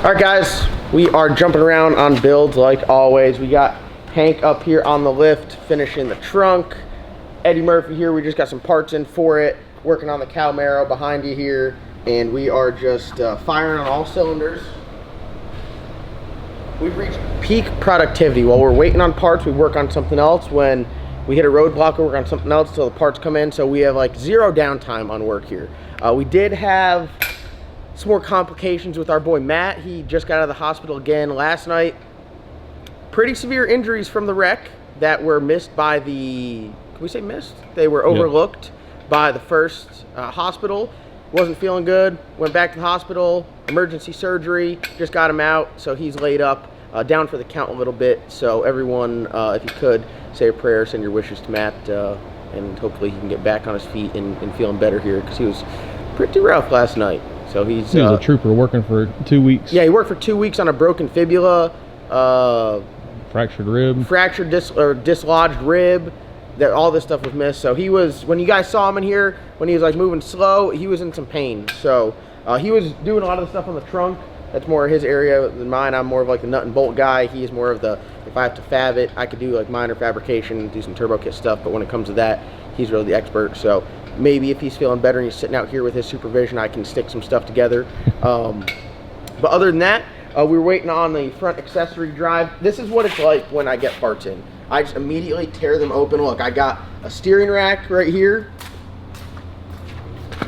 All right, guys, we are jumping around on builds like always. We got Hank up here on the lift, finishing the trunk. Eddie Murphy here, we just got some parts in for it, working on the cow marrow behind you here, and we are just firing on all cylinders. We've reached peak productivity. While we're waiting on parts, we work on something else. When we hit a roadblock, we work on something else until the parts come in, so we have like zero downtime on work here. We did have some more complications with our boy Matt. He just got out of the hospital again last night. Pretty severe injuries from the wreck that were missed by the, can we say missed? They were overlooked by the first hospital. Wasn't feeling good, went back to the hospital, emergency surgery, just got him out, so he's laid up, down for the count a little bit. So everyone, if you could, say a prayer, send your wishes to Matt, and hopefully he can get back on his feet and feeling better here, because he was pretty rough last night. So he was a trooper working for 2 weeks. Yeah, he worked for 2 weeks on a broken fibula, fractured rib, dislodged rib. That all this stuff was missed. So he was, when you guys saw him in here, when he was like moving slow, he was in some pain. So he was doing a lot of the stuff on the trunk. That's more his area than mine. I'm more of like the nut and bolt guy. He is more of the, if I have to fab it, I could do like minor fabrication, do some turbo kit stuff. But when it comes to that, he's really the expert. So maybe if he's feeling better and he's sitting out here with his supervision, I can stick some stuff together. But other than that, we were waiting on the front accessory drive. This is what it's like when I get parts in. I just immediately tear them open. Look, I got a steering rack right here,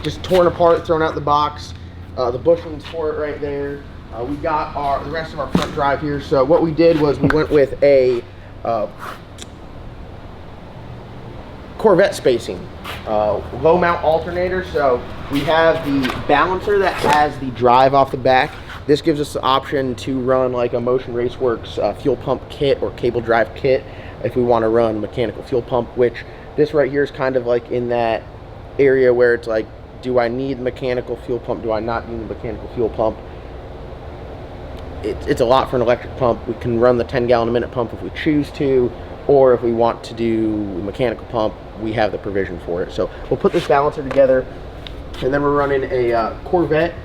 just torn apart, thrown out the box. The bushings for it right there. We got the rest of our front drive here. So what we did was we went with a Corvette spacing, low mount alternator. So we have the balancer that has the drive off the back. This gives us the option to run like a Motion Raceworks fuel pump kit or cable drive kit if we want to run mechanical fuel pump, which this right here is kind of like in that area where it's like, do I need the mechanical fuel pump? Do I not need the mechanical fuel pump? It's a lot for an electric pump. We can run the 10-gallon a minute pump if we choose to, or if we want to do mechanical pump, we have the provision for it. So we'll put this balancer together, and then we're running a Corvette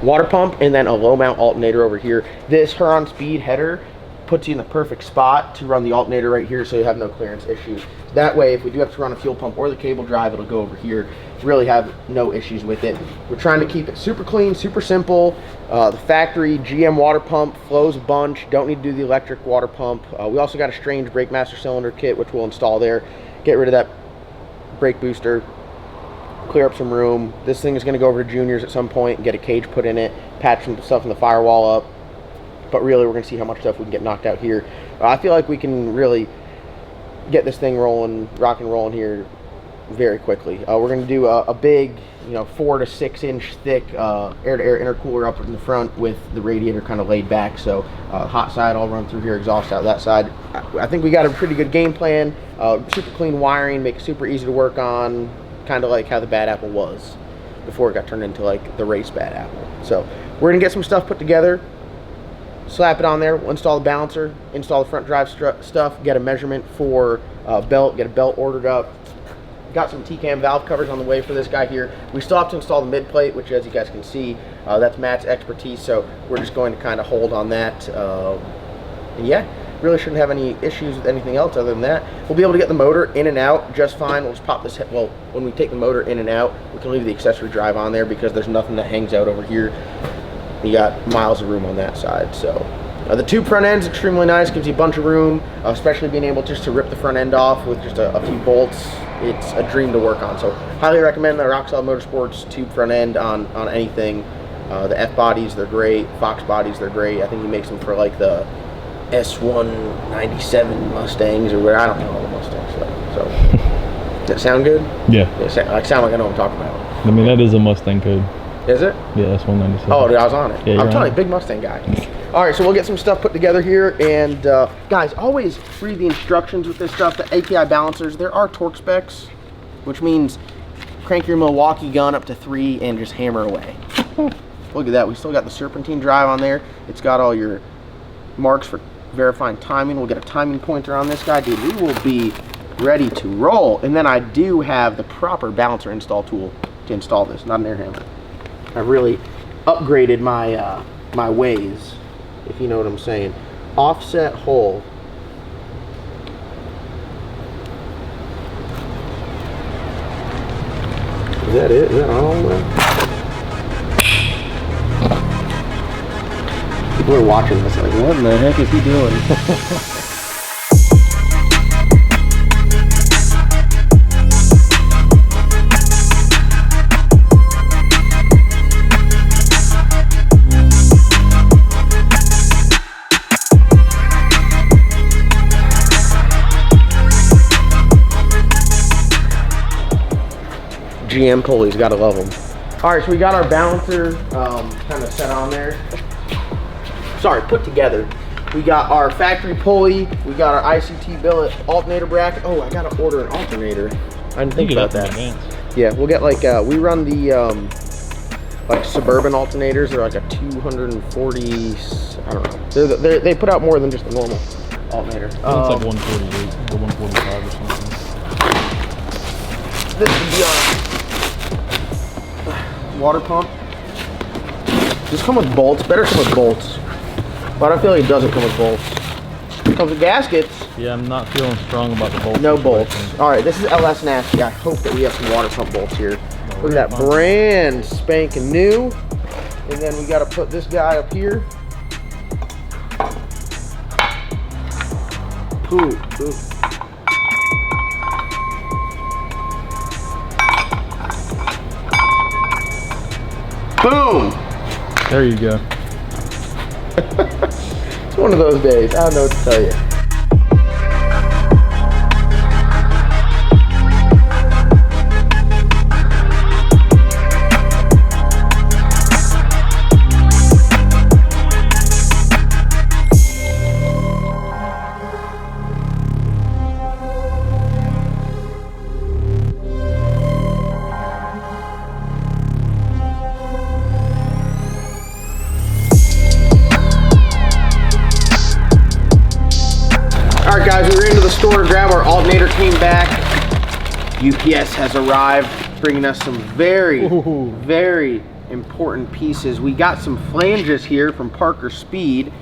water pump and then a low mount alternator over here. This Huron Speed header puts you in the perfect spot to run the alternator right here, so you have no clearance issues. That way, if we do have to run a fuel pump or the cable drive, it'll go over here. Really have no issues with it. We're trying to keep it super clean, super simple. The factory GM water pump flows a bunch. Don't need to do the electric water pump. We also got a strange brake master cylinder kit, which we'll install there. Get rid of that brake booster, clear up some room. This thing is going to go over to Junior's at some point and get a cage put in it, patch some stuff in the firewall up. But really, we're going to see how much stuff we can get knocked out here. I feel like we can really get this thing rolling, rock and rolling here very quickly. We're going to do a big, 4 to 6 inch thick air-to-air intercooler up in the front with the radiator kind of laid back. So hot side all run through here, exhaust out that side. I think we got a pretty good game plan. Super clean wiring, make it super easy to work on, kind of like how the Bad Apple was before it got turned into like the race Bad Apple. So we're going to get some stuff put together. Slap it on there, we'll install the balancer, install the front drive stuff, get a measurement for belt, get a belt ordered up. Got some T-cam valve covers on the way for this guy here. We still have to install the mid plate, which as you guys can see, that's Matt's expertise, so we're just going to kind of hold on that. And yeah, really shouldn't have any issues with anything else other than that. We'll be able to get the motor in and out just fine. We'll just pop this, well, when we take the motor in and out, we can leave the accessory drive on there because there's nothing that hangs out over here. You got miles of room on that side. So the tube front end's extremely nice, gives you a bunch of room, especially being able just to rip the front end off with just a few bolts. It's a dream to work on. So highly recommend the Rock Solid Motorsports tube front end on anything. The F bodies, they're great. Fox bodies, they're great. I think he makes them for like the S197 Mustangs or where, I don't know all the Mustangs. So does that sound good? Yeah. I sound like I know what I'm talking about. I mean, that is a Mustang code. Is it? Yeah, that's 197. Oh, dude, I was on it. Yeah, I'm telling you, big Mustang guy. All right, so we'll get some stuff put together here. And guys, always read the instructions with this stuff. The API balancers, there are torque specs, which means crank your Milwaukee gun up to 3 and just hammer away. Look at that. We still got the serpentine drive on there. It's got all your marks for verifying timing. We'll get a timing pointer on this guy. Dude, we will be ready to roll. And then I do have the proper balancer install tool to install this, not an air hammer. I really upgraded my my ways, if you know what I'm saying. Offset hole. Is that it? Is that all? People are watching this like, what in the heck is he doing? GM pulleys, gotta love them. All right, so we got our balancer kind of set on there. Sorry, put together. We got our factory pulley. We got our ICT billet alternator bracket. Oh, I gotta order an alternator. I didn't think about that. Yeah, we'll get like we run the like Suburban alternators. They're like a 240. I don't know. They put out more than just a normal alternator. It's like 148 or 145 or something. This would be our water pump. Does it come with bolts? Better come with bolts. But I feel like it doesn't come with bolts. It comes with gaskets. Yeah, I'm not feeling strong about the bolts. No bolts. Alright, this is LS Nasty. I hope that we have some water pump bolts here. Look at that, brand spanking new. And then we gotta put this guy up here. Ooh. Boom! There you go. It's one of those days. I don't know what to tell you. Alright guys, we ran to the store to grab our alternator, came back. UPS has arrived, bringing us some very important pieces. We got some flanges here from Parker Speed.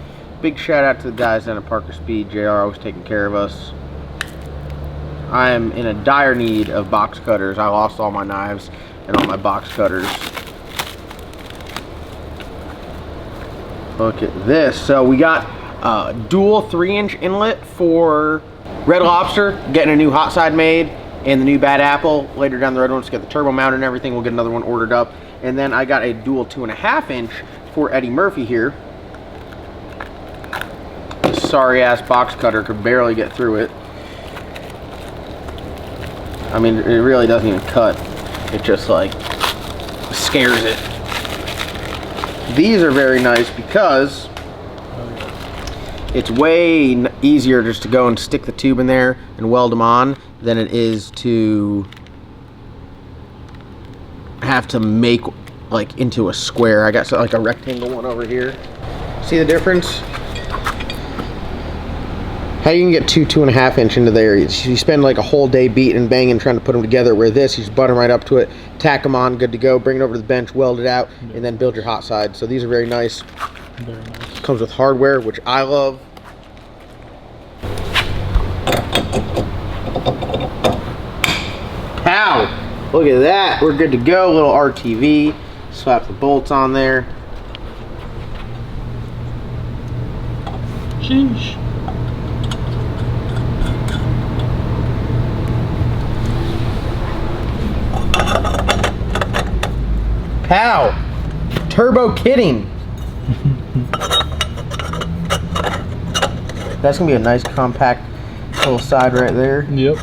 Big shout out to the guys down at Parker Speed. JR always taking care of us. I am in a dire need of box cutters. I lost all my knives and all my box cutters. Look at this. So we got dual 3-inch inlet for Red Lobster, getting a new hot side made, and the new Bad Apple. Later down the road, once we get the turbo mounted and everything, we'll get another one ordered up. And then I got a dual 2.5-inch for Eddie Murphy here. This sorry ass box cutter could barely get through it. I mean, it really doesn't even cut. It just like scares it. These are very nice because it's way easier just to go and stick the tube in there and weld them on than it is to have to make like into a square. I got like a rectangle one over here. See the difference? How you can get 2.5-inch into there? You spend like a whole day beating and banging trying to put them together, where this, you just butt them right up to it, tack them on, good to go, bring it over to the bench, weld it out, and then build your hot side. So these are very nice. Very nice. Comes with hardware, which I love. Pow! Look at that. We're good to go. Little RTV. Slap the bolts on there. Sheesh. Pow! Turbo kidding. That's gonna be a nice compact little side right there. Yep.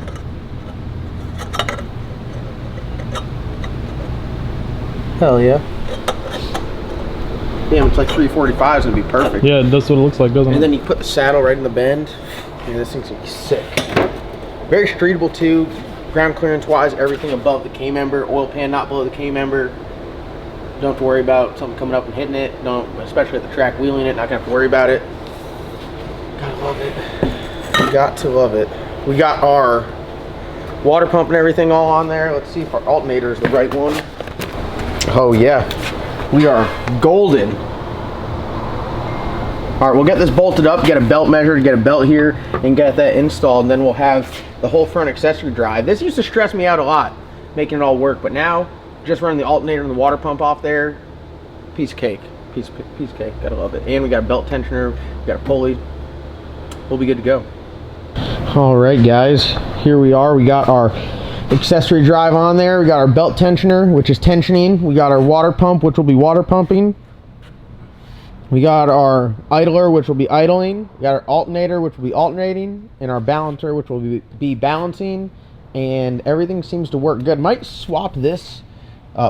Hell yeah. Damn, it's like 345 is gonna be perfect. Yeah, that's what it looks like, doesn't it? And then you put the saddle right in the bend. Man, this thing's gonna be sick. Very streetable too. Ground clearance wise, everything above the K-member. Oil pan not below the K-member. Don't have to worry about something coming up and hitting it. Don't, especially at the track, wheeling it. Not gonna have to worry about it. Gotta love it. We got to love it. We got our water pump and everything all on there. Let's see if our alternator is the right one. Oh yeah. We are golden. All right, we'll get this bolted up, get a belt measured, get a belt here, and get that installed, and then we'll have the whole front accessory drive. This used to stress me out a lot, making it all work, but now, just running the alternator and the water pump off there, piece of cake. Piece of cake, gotta love it. And we got a belt tensioner, we got a pulley. We'll be good to go. All right, guys, here we are. We got our accessory drive on there. We got our belt tensioner, which is tensioning. We got our water pump, which will be water pumping. We got our idler, which will be idling. We got our alternator, which will be alternating, and our balancer, which will be balancing. And everything seems to work good. Might swap this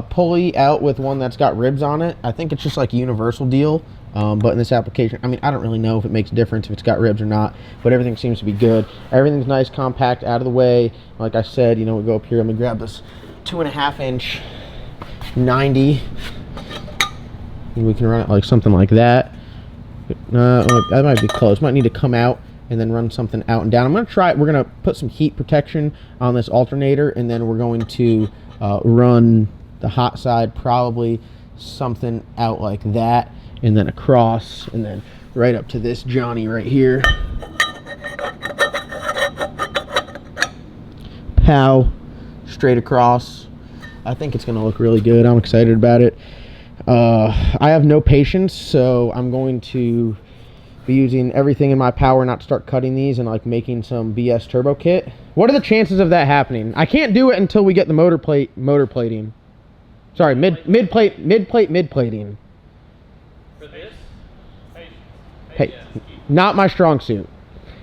pulley out with one that's got ribs on it. I think it's just like a universal deal. But in this application, I mean, I don't really know if it makes a difference if it's got ribs or not, but everything seems to be good. Everything's nice, compact, out of the way. Like I said, you know, we go up here. Let me grab this 2.5 inch 90. And we can run it like something like that. That might be close. Might need to come out and then run something out and down. I'm going to try it. We're going to put some heat protection on this alternator, and then we're going to run the hot side, probably something out like that, and then across, and then right up to this Johnny right here. Pow, straight across. I think it's going to look really good. I'm excited about it. I have no patience, so I'm going to be using everything in my power not to start cutting these and like making some BS turbo kit. What are the chances of that happening? I can't do it until we get the motor plating. Sorry, mid plating. For this? Hey, not my strong suit.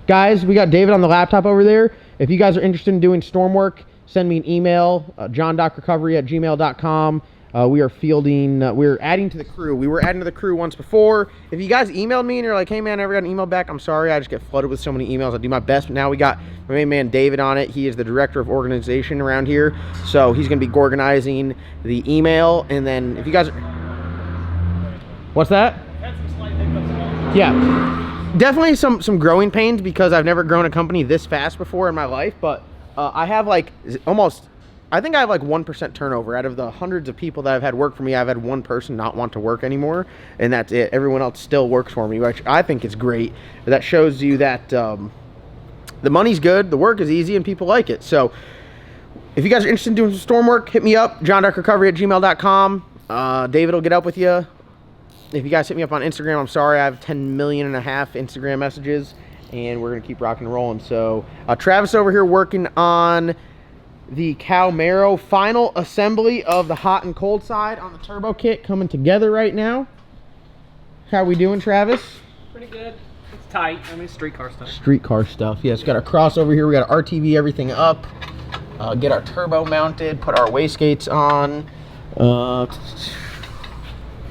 Guys, we got David on the laptop over there. If you guys are interested in doing storm work, send me an email, johndocrecovery@gmail.com. We are fielding, we're adding to the crew. We were adding to the crew once before. If you guys emailed me and you're like, hey man, I never got an email back, I'm sorry. I just get flooded with so many emails. I do my best, but now we got my main man David on it. He is the director of organization around here. So he's going to be organizing the email. And then if you guys, what's that? Yeah, definitely some growing pains because I've never grown a company this fast before in my life. But I have like I think I have like 1% turnover. Out of the hundreds of people that I've had work for me, I've had one person not want to work anymore, and that's it. Everyone else still works for me, which I think is great. That shows you that the money's good, the work is easy, and people like it. So if you guys are interested in doing some storm work, hit me up, johndocrecovery@gmail.com. David will get up with you. If you guys hit me up on Instagram, I'm sorry, I have 10.5 million Instagram messages, and we're going to keep rocking and rolling. So Travis over here working on the Cal Marrow final assembly of the hot and cold side on the turbo kit coming together right now. How are we doing, Travis? Pretty good. It's tight. I mean, streetcar stuff. Streetcar stuff. Yeah, it's got our crossover here. We got our RTV, everything up. Get our turbo mounted. Put our wastegates on.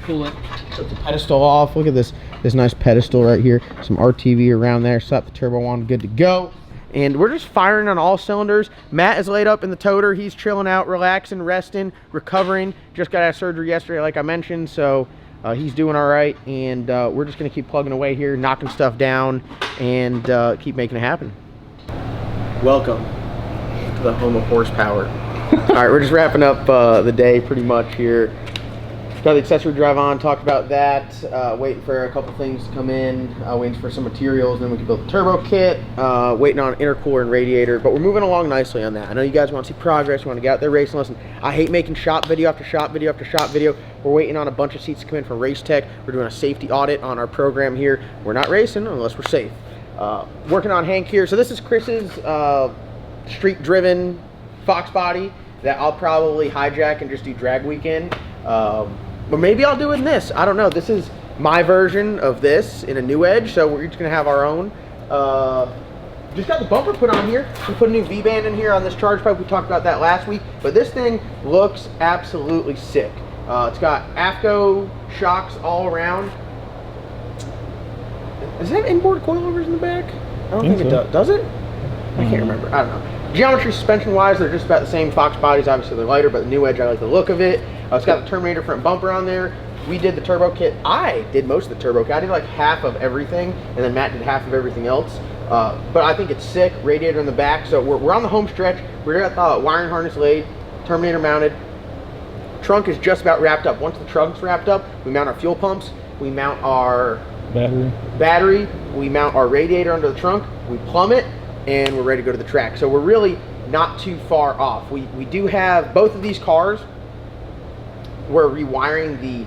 Cool it. Put the pedestal off. Look at this nice pedestal right here. Some RTV around there. Slap the turbo on. Good to go. And we're just firing on all cylinders. Matt is laid up in the toter. He's chilling out, relaxing, resting, recovering. Just got out of surgery yesterday, like I mentioned, so he's doing all right. And we're just going to keep plugging away here, knocking stuff down, and keep making it happen. Welcome to the home of horsepower. All right, we're just wrapping up the day pretty much here. Got the accessory drive on, talked about that, waiting for a couple things to come in, waiting for some materials, then we can build the turbo kit, waiting on intercooler and radiator, but we're moving along nicely on that. I know you guys want to see progress, you want to get out there racing. Listen, I hate making shop video after shop video after shop video. We're waiting on a bunch of seats to come in from Race Tech. We're doing a safety audit on our program here. We're not racing unless we're safe. Working on Hank here. So this is Chris's street-driven Fox body that I'll probably hijack and just do drag weekend. But maybe I'll do it in this. I don't know. This is my version of this in a new edge, so we're just going to have our own. Just got the bumper put on here. We put a new V-band in here on this charge pipe. We talked about that last week. But this thing looks absolutely sick. It's got AFCO shocks all around. Does it have inboard coilovers in the back? I don't think it does. Does it? I can't remember. I don't know. Geometry suspension-wise, they're just about the same Fox bodies. Obviously, they're lighter, but the new edge, I like the look of it. It's got the Terminator front bumper on there. We did the turbo kit. I did most of the turbo kit. I did like half of everything, and then Matt did half of everything else. But I think it's sick. Radiator in the back. So we're on the home stretch. We're at the wiring harness laid, Terminator mounted, trunk is just about wrapped up. Once the trunk's wrapped up, we mount our fuel pumps, we mount our battery, we mount our radiator under the trunk, we plumb it, and we're ready to go to the track. So we're really not too far off. We do have both of these cars. We're rewiring the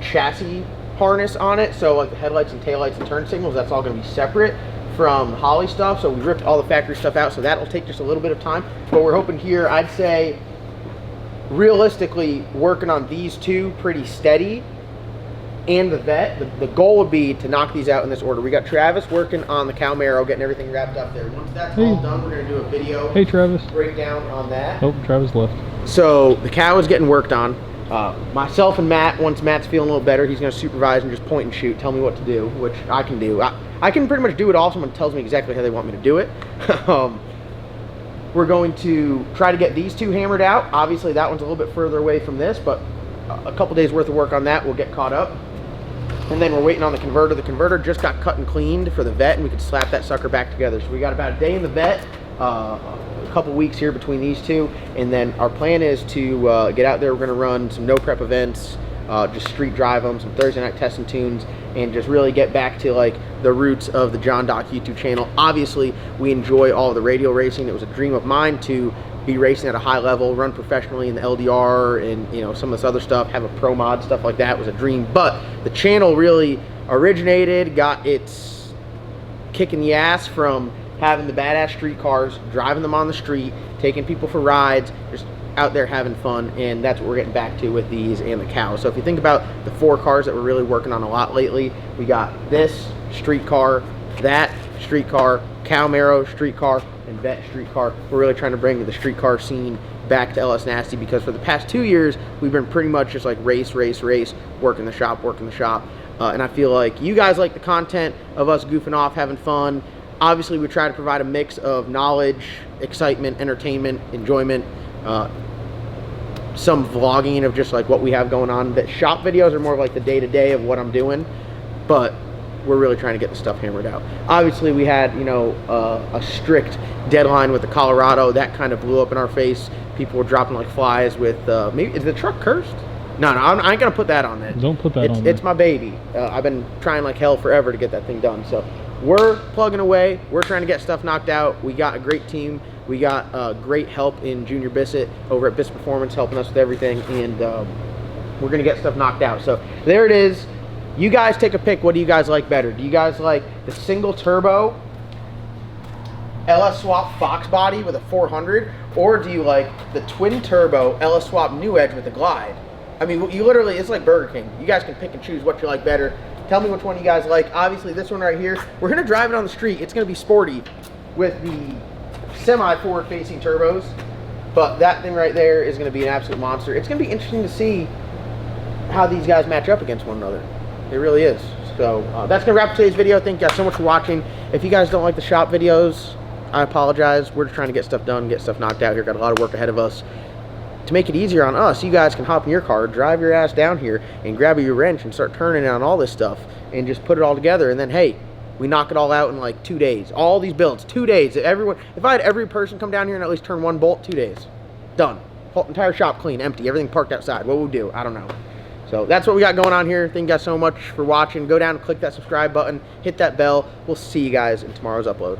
chassis harness on it, so like the headlights and taillights and turn signals, that's all going to be separate from Holley stuff. So we ripped all the factory stuff out, so that'll take just a little bit of time. But we're hoping here, I'd say realistically working on these two pretty steady, and the vet, the goal would be to knock these out in this order. We got Travis working on the Camaro, getting everything wrapped up there. Once that's all done, we're going to do a video breakdown on that. Oh, Travis left. So the cow is getting worked on. Myself and Matt, once Matt's feeling a little better, he's going to supervise and just point and shoot, tell me what to do, which I can do. I can pretty much do it all. Someone tells me exactly how they want me to do it. We're going to try to get these two hammered out. Obviously, that one's a little bit further away from this, but a couple days worth of work on that, we'll get caught up. And then we're waiting on the converter. The converter just got cut and cleaned for the vet, and we could slap that sucker back together. So we got about a day in the vet, a couple weeks here between these two, and then our plan is to get out there. We're going to run some no prep events, just street drive them, some Thursday night test and tunes, and just really get back to like the roots of the John Doc YouTube channel. Obviously, we enjoy all of the radial racing. It was a dream of mine to be racing at a high level, run professionally in the LDR and, you know, some of this other stuff, have a pro mod, stuff like that was a dream. But the channel really originated, got its kick in the ass from having the badass street cars, driving them on the street, taking people for rides, just out there having fun, and that's what we're getting back to with these and the cows. So if you think about the 4 cars that we're really working on a lot lately, we got this street car, that street car, Camaro street car, and vet street car. We're really trying to bring the street car scene back to LS Nasty, because for the past 2 years we've been pretty much just like race, working the shop, and I feel like you guys like the content of us goofing off, having fun. Obviously, we try to provide a mix of knowledge, excitement, entertainment, enjoyment, some vlogging of just like what we have going on. The shop videos are more of like the day-to-day of what I'm doing, but we're really trying to get the stuff hammered out. Obviously, we had, you know, a strict deadline with the Colorado. That kind of blew up in our face. People were dropping like flies with, maybe, is the truck cursed? No, I ain't gonna put that on it. Don't put that on there. It's my baby. I've been trying like hell forever to get that thing done. So we're plugging away. We're trying to get stuff knocked out. We got a great team. We got great help in Junior Bissett over at Bissett Performance, helping us with everything, and we're gonna get stuff knocked out. So there it is. You guys take a pick. What do you guys like better? Do you guys like the single turbo LS Swap Fox body with a 400, or do you like the twin turbo LS Swap New Edge with a Glide? I mean, you literally, it's like Burger King. You guys can pick and choose what you like better. Tell me which one you guys like. Obviously, this one right here, we're gonna drive it on the street. It's gonna be sporty with the semi-forward facing turbos, but that thing right there is gonna be an absolute monster. It's gonna be interesting to see how these guys match up against one another. It really is. So that's gonna wrap up today's video. Thank you guys so much for watching. If you guys don't like the shop videos, I apologize. We're just trying to get stuff done, get stuff knocked out here. Got a lot of work ahead of us. To make it easier on us, you guys can hop in your car, drive your ass down here, and grab your wrench and start turning on all this stuff and just put it all together. And then, hey, we knock it all out in like 2 days. All these builds, 2 days. If I had every person come down here and at least turn one bolt, 2 days. Done. Whole entire shop clean, empty, everything parked outside. What would we do? I don't know. So that's what we got going on here. Thank you guys so much for watching. Go down and click that subscribe button, hit that bell. We'll see you guys in tomorrow's upload.